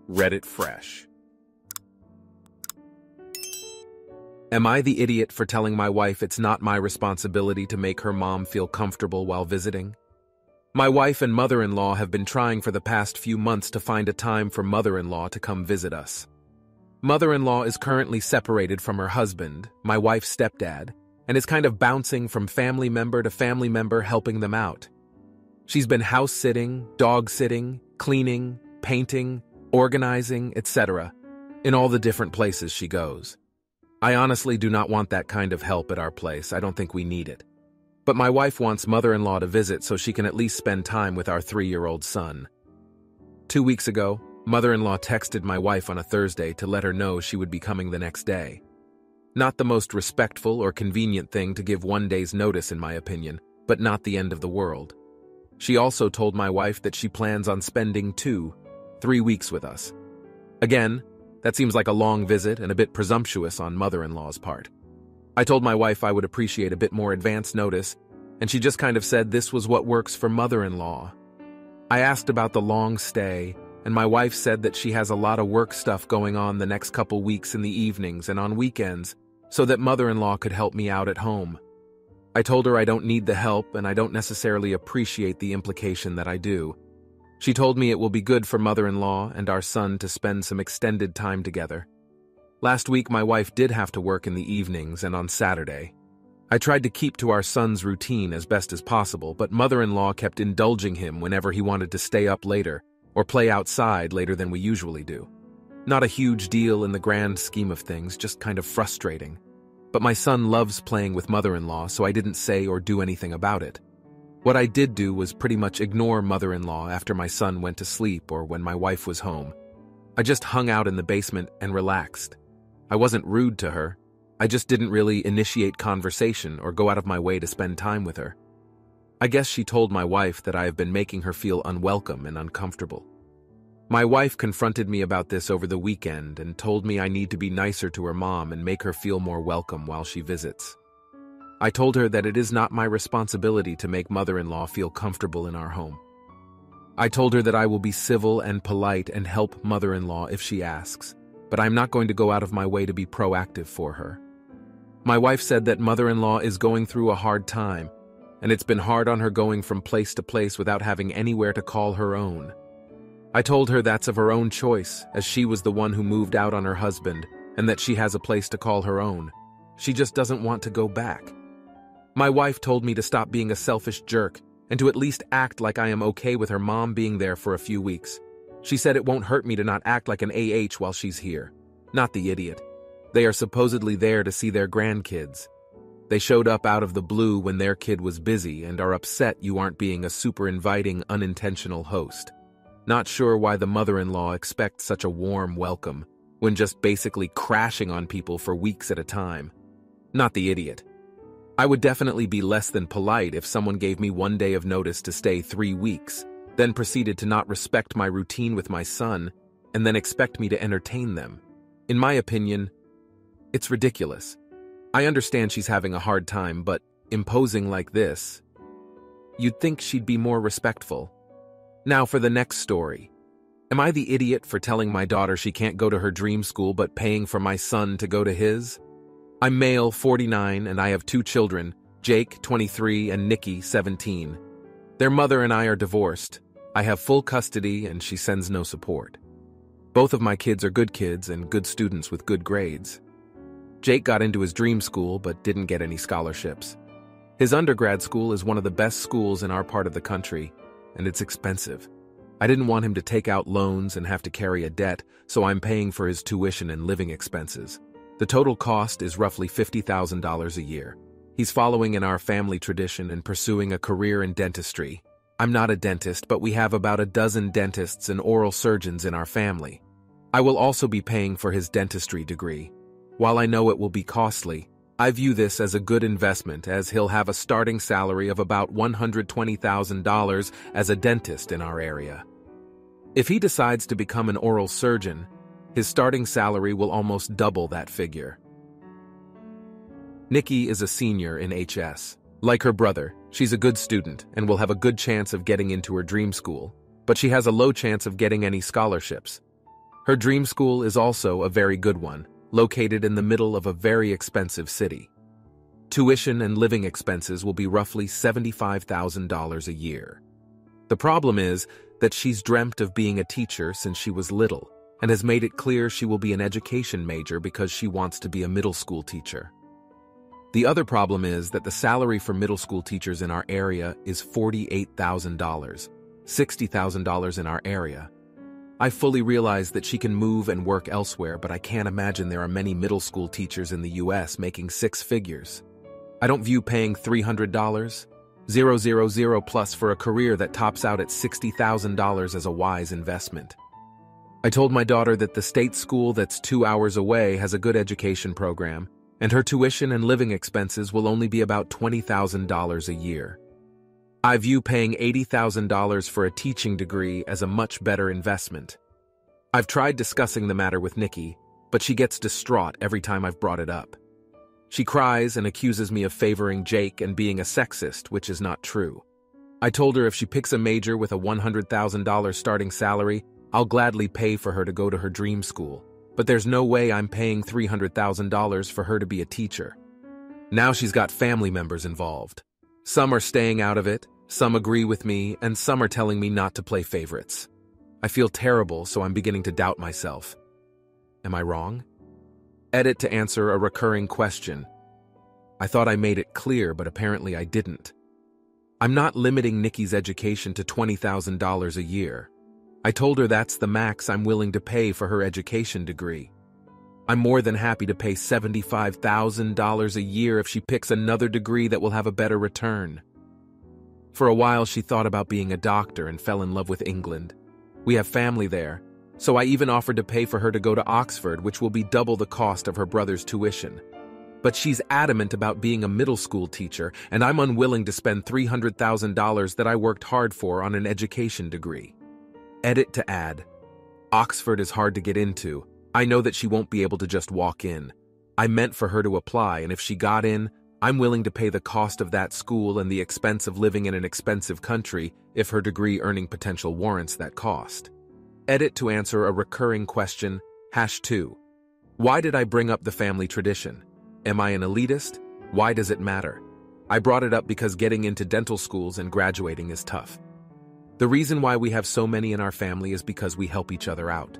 Reddit fresh. Am I the idiot for telling my wife it's not my responsibility to make her mom feel comfortable while visiting? My wife and mother-in-law have been trying for the past few months to find a time for mother-in-law to come visit us. Mother-in-law is currently separated from her husband, my wife's stepdad, and is kind of bouncing from family member to family member helping them out. She's been house-sitting, dog-sitting, cleaning, painting, organizing, etc., in all the different places she goes. I honestly do not want that kind of help at our place. I don't think we need it. But my wife wants mother-in-law to visit so she can at least spend time with our 3-year-old son. 2 weeks ago, mother-in-law texted my wife on a Thursday to let her know she would be coming the next day. Not the most respectful or convenient thing to give 1 day's notice, in my opinion, but not the end of the world. She also told my wife that she plans on spending 2-3 weeks with us. Again, that seems like a long visit and a bit presumptuous on mother-in-law's part. I told my wife I would appreciate a bit more advance notice, and she just kind of said this was what works for mother-in-law. I asked about the long stay, and my wife said that she has a lot of work stuff going on the next couple weeks in the evenings and on weekends, so that mother-in-law could help me out at home. I told her I don't need the help and I don't necessarily appreciate the implication that I do. She told me it will be good for mother-in-law and our son to spend some extended time together. Last week, my wife did have to work in the evenings and on Saturday. I tried to keep to our son's routine as best as possible, but mother-in-law kept indulging him whenever he wanted to stay up later or play outside later than we usually do. Not a huge deal in the grand scheme of things, just kind of frustrating. But my son loves playing with mother-in-law, so I didn't say or do anything about it. What I did do was pretty much ignore mother-in-law after my son went to sleep or when my wife was home. I just hung out in the basement and relaxed. I wasn't rude to her. I just didn't really initiate conversation or go out of my way to spend time with her. I guess she told my wife that I have been making her feel unwelcome and uncomfortable. My wife confronted me about this over the weekend and told me I need to be nicer to her mom and make her feel more welcome while she visits. I told her that it is not my responsibility to make mother-in-law feel comfortable in our home. I told her that I will be civil and polite and help mother-in-law if she asks, but I'm not going to go out of my way to be proactive for her. My wife said that mother-in-law is going through a hard time, and it's been hard on her going from place to place without having anywhere to call her own. I told her that's of her own choice, as she was the one who moved out on her husband, and that she has a place to call her own. She just doesn't want to go back. My wife told me to stop being a selfish jerk and to at least act like I am okay with her mom being there for a few weeks. She said it won't hurt me to not act like an AH while she's here. Not the idiot. They are supposedly there to see their grandkids. They showed up out of the blue when their kid was busy and are upset you aren't being a super inviting, unintentional host. Not sure why the mother-in-law expects such a warm welcome when just basically crashing on people for weeks at a time. Not the idiot. I would definitely be less than polite if someone gave me 1 day of notice to stay 3 weeks, then proceeded to not respect my routine with my son, and then expect me to entertain them. In my opinion, it's ridiculous. I understand she's having a hard time, but imposing like this, you'd think she'd be more respectful. Now for the next story. Am I the idiot for telling my daughter she can't go to her dream school but paying for my son to go to his? I'm male, 49, and I have 2 children, Jake, 23, and Nikki, 17. Their mother and I are divorced. I have full custody and she sends no support. Both of my kids are good kids and good students with good grades. Jake got into his dream school but didn't get any scholarships. His undergrad school is one of the best schools in our part of the country, and it's expensive. I didn't want him to take out loans and have to carry a debt, so I'm paying for his tuition and living expenses. The total cost is roughly $50,000 a year. He's following in our family tradition and pursuing a career in dentistry. I'm not a dentist, but we have about a dozen dentists and oral surgeons in our family. I will also be paying for his dentistry degree. While I know it will be costly, I view this as a good investment as he'll have a starting salary of about $120,000 as a dentist in our area. If he decides to become an oral surgeon, his starting salary will almost double that figure. Nikki is a senior in HS. Like her brother, she's a good student and will have a good chance of getting into her dream school, but she has a low chance of getting any scholarships. Her dream school is also a very good one, located in the middle of a very expensive city. Tuition and living expenses will be roughly $75,000 a year. The problem is that she's dreamt of being a teacher since she was little and has made it clear she will be an education major because she wants to be a middle school teacher. The other problem is that the salary for middle school teachers in our area is $48,000, $60,000 in our area. I fully realize that she can move and work elsewhere, but I can't imagine there are many middle school teachers in the US making six figures. I don't view paying $300, $000 plus for a career that tops out at $60,000 as a wise investment. I told my daughter that the state school that's 2 hours away has a good education program, and her tuition and living expenses will only be about $20,000 a year. I view paying $80,000 for a teaching degree as a much better investment. I've tried discussing the matter with Nikki, but she gets distraught every time I've brought it up. She cries and accuses me of favoring Jake and being a sexist, which is not true. I told her if she picks a major with a $100,000 starting salary, I'll gladly pay for her to go to her dream school, but there's no way I'm paying $300,000 for her to be a teacher. Now she's got family members involved. Some are staying out of it, some agree with me, and some are telling me not to play favorites. I feel terrible, so I'm beginning to doubt myself. Am I wrong? Edit to answer a recurring question. I thought I made it clear, but apparently I didn't. I'm not limiting Nikki's education to $20,000 a year. I told her that's the max I'm willing to pay for her education degree. I'm more than happy to pay $75,000 a year if she picks another degree that will have a better return. For a while, she thought about being a doctor and fell in love with England. We have family there, so I even offered to pay for her to go to Oxford, which will be double the cost of her brother's tuition. But she's adamant about being a middle school teacher, and I'm unwilling to spend $300,000 that I worked hard for on an education degree. Edit to add. Oxford is hard to get into. I know that she won't be able to just walk in. I meant for her to apply, and if she got in, I'm willing to pay the cost of that school and the expense of living in an expensive country if her degree earning potential warrants that cost. Edit to answer a recurring question, #2. Why did I bring up the family tradition? Am I an elitist? Why does it matter? I brought it up because getting into dental schools and graduating is tough. The reason why we have so many in our family is because we help each other out.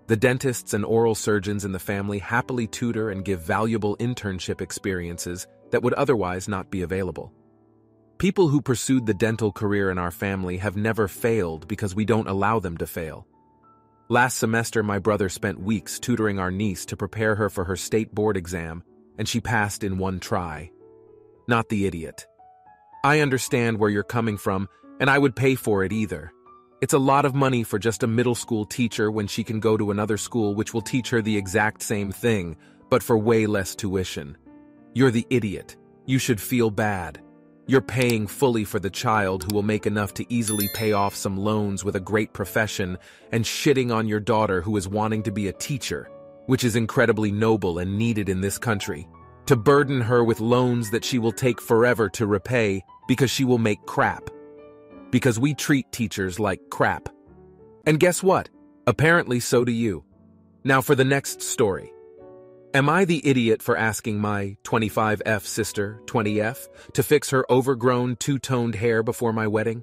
The dentists and oral surgeons in the family happily tutor and give valuable internship experiences that would otherwise not be available. People who pursued the dental career in our family have never failed because we don't allow them to fail. Last semester, my brother spent weeks tutoring our niece to prepare her for her state board exam, and she passed in one try. Not the idiot. I understand where you're coming from, and I would pay for it either. It's a lot of money for just a middle school teacher when she can go to another school which will teach her the exact same thing, but for way less tuition. You're the idiot. You should feel bad. You're paying fully for the child who will make enough to easily pay off some loans with a great profession and shitting on your daughter who is wanting to be a teacher, which is incredibly noble and needed in this country, to burden her with loans that she will take forever to repay because she will make crap. Because we treat teachers like crap. And guess what? Apparently so do you. Now for the next story. Am I the idiot for asking my 25F sister, 20F, to fix her overgrown two-toned hair before my wedding?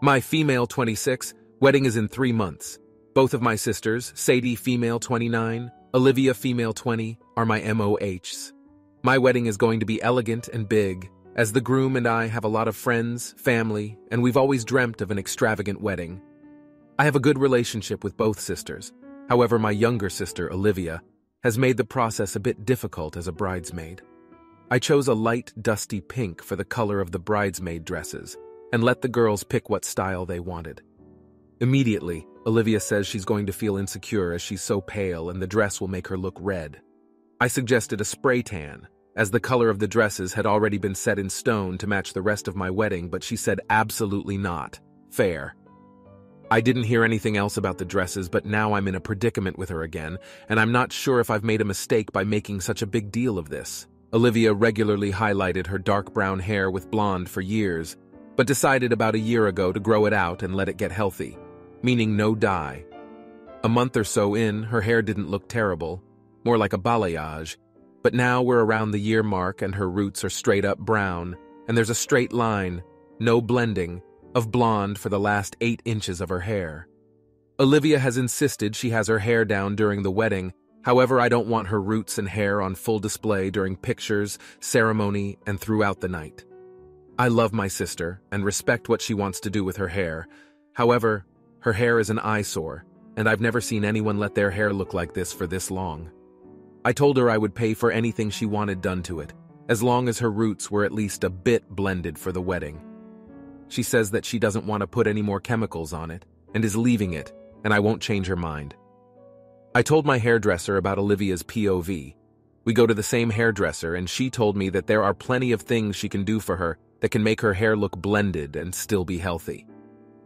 My female 26, wedding is in 3 months. Both of my sisters, Sadie female 29, Olivia female 20, are my MOHs. My wedding is going to be elegant and big, as the groom and I have a lot of friends, family, and we've always dreamt of an extravagant wedding. I have a good relationship with both sisters. However, my younger sister, Olivia, has made the process a bit difficult as a bridesmaid. I chose a light, dusty pink for the color of the bridesmaid dresses and let the girls pick what style they wanted. Immediately, Olivia says she's going to feel insecure as she's so pale and the dress will make her look red. I suggested a spray tan, as the color of the dresses had already been set in stone to match the rest of my wedding, but she said absolutely not. Fair. I didn't hear anything else about the dresses, but now I'm in a predicament with her again, and I'm not sure if I've made a mistake by making such a big deal of this. Olivia regularly highlighted her dark brown hair with blonde for years, but decided about a year ago to grow it out and let it get healthy, meaning no dye. A month or so in, her hair didn't look terrible, more like a balayage, but now we're around the year mark and her roots are straight up brown, and there's a straight line, no blending, of blonde for the last 8 inches of her hair. Olivia has insisted she has her hair down during the wedding. However, I don't want her roots and hair on full display during pictures, ceremony, and throughout the night. I love my sister and respect what she wants to do with her hair. However, her hair is an eyesore, and I've never seen anyone let their hair look like this for this long. I told her I would pay for anything she wanted done to it, as long as her roots were at least a bit blended for the wedding. She says that she doesn't want to put any more chemicals on it, and is leaving it, and I won't change her mind. I told my hairdresser about Olivia's POV. We go to the same hairdresser, and she told me that there are plenty of things she can do for her that can make her hair look blended and still be healthy.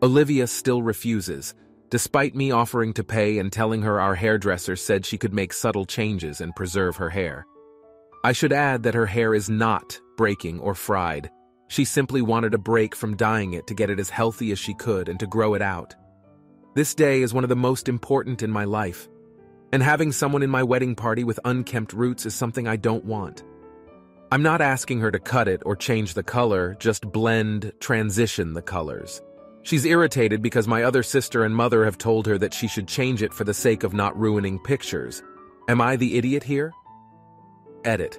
Olivia still refuses, despite me offering to pay and telling her our hairdresser said she could make subtle changes and preserve her hair. I should add that her hair is not breaking or fried. She simply wanted a break from dyeing it to get it as healthy as she could and to grow it out. This day is one of the most important in my life, and having someone in my wedding party with unkempt roots is something I don't want. I'm not asking her to cut it or change the color, just blend, transition the colors. She's irritated because my other sister and mother have told her that she should change it for the sake of not ruining pictures. Am I the idiot here? Edit.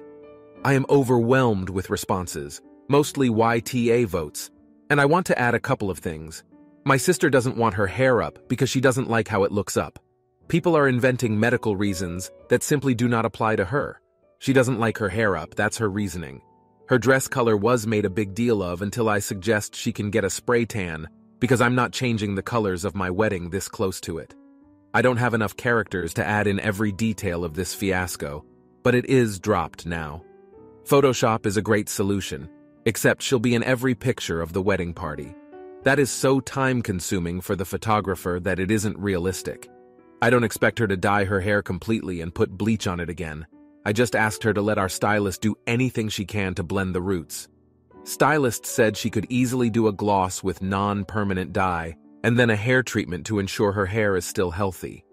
I am overwhelmed with responses, mostly YTA votes, and I want to add a couple of things. My sister doesn't want her hair up because she doesn't like how it looks up. People are inventing medical reasons that simply do not apply to her. She doesn't like her hair up, that's her reasoning. Her dress color was made a big deal of until I suggest she can get a spray tan because I'm not changing the colors of my wedding this close to it. I don't have enough characters to add in every detail of this fiasco, but it is dropped now. Photoshop is a great solution, except she'll be in every picture of the wedding party. That is so time-consuming for the photographer that it isn't realistic. I don't expect her to dye her hair completely and put bleach on it again. I just asked her to let our stylist do anything she can to blend the roots. Stylist said she could easily do a gloss with non-permanent dye, and then a hair treatment to ensure her hair is still healthy.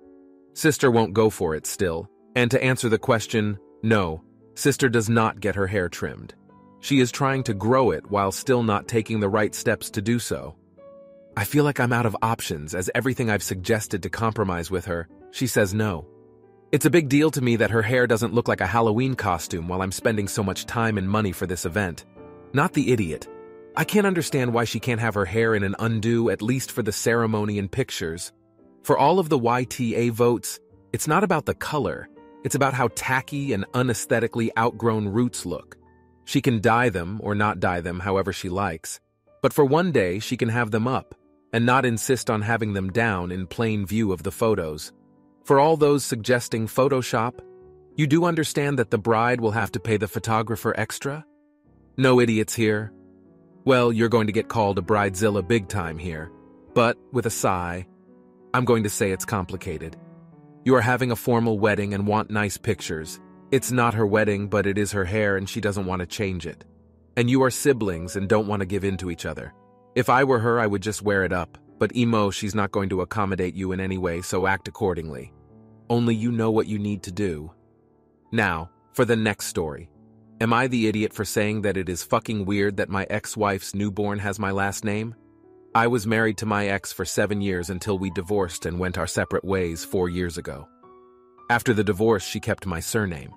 Sister won't go for it still, and to answer the question, no, sister does not get her hair trimmed. She is trying to grow it while still not taking the right steps to do so. I feel like I'm out of options as everything I've suggested to compromise with her, she says no. It's a big deal to me that her hair doesn't look like a Halloween costume while I'm spending so much time and money for this event. Not the idiot. I can't understand why she can't have her hair in an undo at least for the ceremony and pictures. For all of the YTA votes, it's not about the color. It's about how tacky and unaesthetically outgrown roots look. She can dye them or not dye them however she likes. But for one day, she can have them up and not insist on having them down in plain view of the photos. For all those suggesting Photoshop, you do understand that the bride will have to pay the photographer extra? No idiots here. Well, you're going to get called a bridezilla big time here. But, with a sigh, I'm going to say it's complicated. You are having a formal wedding and want nice pictures. It's not her wedding, but it is her hair and she doesn't want to change it. And you are siblings and don't want to give in to each other. If I were her, I would just wear it up. But Emo, she's not going to accommodate you in any way, so act accordingly. Only you know what you need to do. Now, for the next story. Am I the idiot for saying that it is fucking weird that my ex-wife's newborn has my last name? I was married to my ex for 7 years until we divorced and went our separate ways 4 years ago. After the divorce, she kept my surname.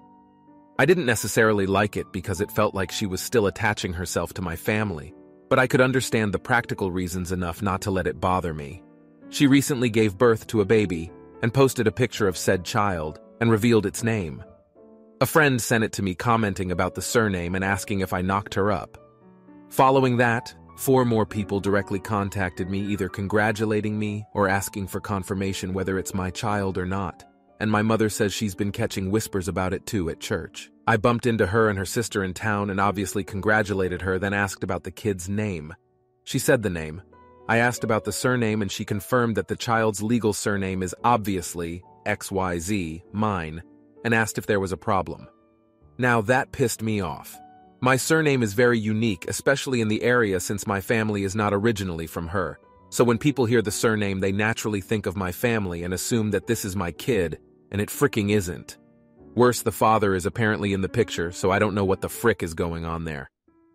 I didn't necessarily like it because it felt like she was still attaching herself to my family, but I could understand the practical reasons enough not to let it bother me. She recently gave birth to a baby and posted a picture of said child and revealed its name. A friend sent it to me commenting about the surname and asking if I knocked her up. Following that, 4 more people directly contacted me either congratulating me or asking for confirmation whether it's my child or not, and my mother says she's been catching whispers about it too at church. I bumped into her and her sister in town and obviously congratulated her, then asked about the kid's name. She said the name. I asked about the surname and she confirmed that the child's legal surname is obviously XYZ, mine, and asked if there was a problem. Now that pissed me off. My surname is very unique, especially in the area since my family is not originally from her, So when people hear the surname, they naturally think of my family and assume that this is my kid, and it fricking isn't. Worse, the father is apparently in the picture, so I don't know what the frick is going on there.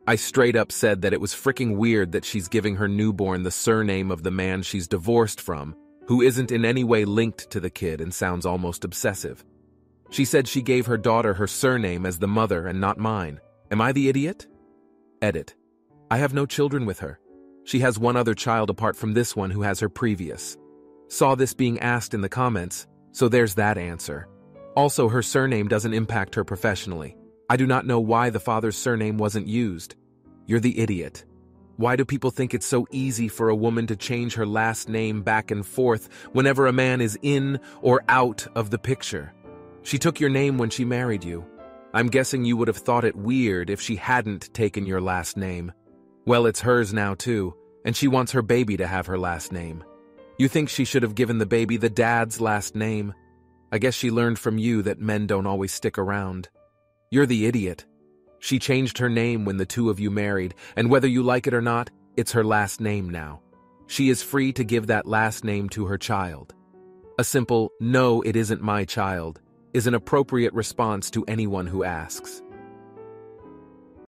I straight up said that it was fricking weird that she's giving her newborn the surname of the man she's divorced from, who isn't in any way linked to the kid and sounds almost obsessive. She said she gave her daughter her surname as the mother and not mine. Am I the idiot? Edit. I have no children with her. She has one other child apart from this one who has her previous. Saw this being asked in the comments, so there's that answer. Also, her surname doesn't impact her professionally. I do not know why the father's surname wasn't used. You're the idiot. Why do people think it's so easy for a woman to change her last name back and forth whenever a man is in or out of the picture? She took your name when she married you. I'm guessing you would have thought it weird if she hadn't taken your last name. Well, it's hers now too, and she wants her baby to have her last name. You think she should have given the baby the dad's last name? I guess she learned from you that men don't always stick around. You're the idiot. She changed her name when the two of you married, and whether you like it or not, it's her last name now. She is free to give that last name to her child. A simple, "No, it isn't my child," is an appropriate response to anyone who asks.